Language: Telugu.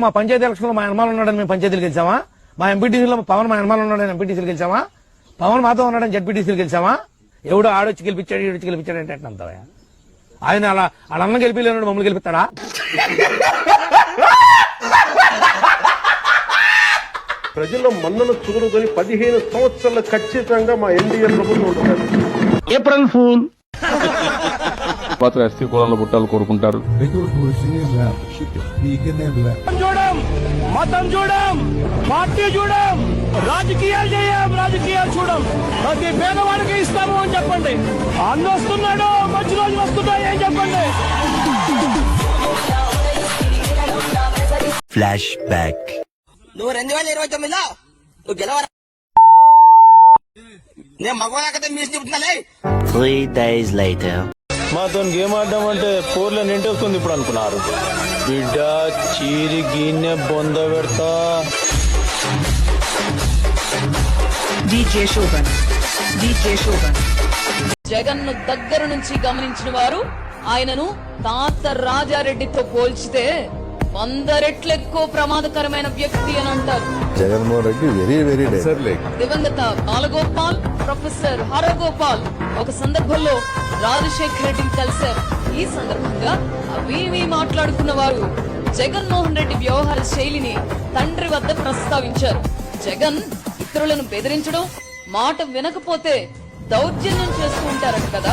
మా పంచాయతీ ఎలక్షన్ లో మా యనమాలు ఉన్నాడని మేము పంచాయతీలు గెలిచామా? మా ఎంపీటీసీలో పవన్ మా యనమాలు ఉన్నాడని ఎంపీటీసీలు గెలిచామా? పవన్ మాతో ఉన్నాడని జడ్పీటీసీలు గెలిచామా? ఎవడో ఆడొచ్చి గెలిపించాడు ఈడొచ్చి గెలిపించాడు అంటే అంటావా? ఆయన అలా అన్న గెలిపిలేనాడు మమ్మల్ని గెలిపిస్తాడా? ప్రజల్లో మన్నను చూరుకొని 15 సంవత్సరాలు ఖచ్చితంగా మా ఎన్డీఏ ప్రభుత్వం ఉంటుంది. ఏప్రిల్ ఫూల్ మాత్రం ఎస్టీ కులాల పుట్టాలు కోరుకుంటారు. మతం చూడం, పార్టీ చూడం, రాజకీయాలు చేయం, రాజకీయాలు చూడం. ప్రతి పేదవాడికి ఇస్తాము అని చెప్పండి. అన్న వస్తున్నాడు, మంచి రోజులు వస్తున్నాయి అని చెప్పండి. Flash back. నువ్వు 2029లో నువ్వు గెలవరా? నేను మగవాళ్ళకైతే మీరు చెప్తున్నాలే. 3 days later. మాతో గేమ్ ఆడడం అంటే పోర్లో నింటేస్తుంది ఇప్పుడు అనుకున్నారు. బిడ్డ చీరి గిన్నె బొంద పెడతా. జగన్ ను దగ్గర నుంచి గమనించిన వారు ఆయనను తాత రాజారెడ్డితో పోల్చితే 100 రెట్లు ఎక్కువ ప్రమాదకరమైన వ్యక్తి అని అంటారు. జగన్మోహన్ రెడ్డి వెరీ దివంగత బాలగోపాల్, ప్రొఫెసర్ హరగోపాల్ ఒక సందర్భంలో రాజశేఖర రెడ్డిని కలిశారు. ఈ సందర్భంగా అవి మాట్లాడుకున్న వారు జగన్మోహన్ రెడ్డి వ్యవహార శైలిని తండ్రి వద్ద ప్రస్తావించారు. జగన్ ఇతరులను బెదిరించడం, మాట వినకపోతే దౌర్జన్యం చేస్తూ ఉంటారట కదా.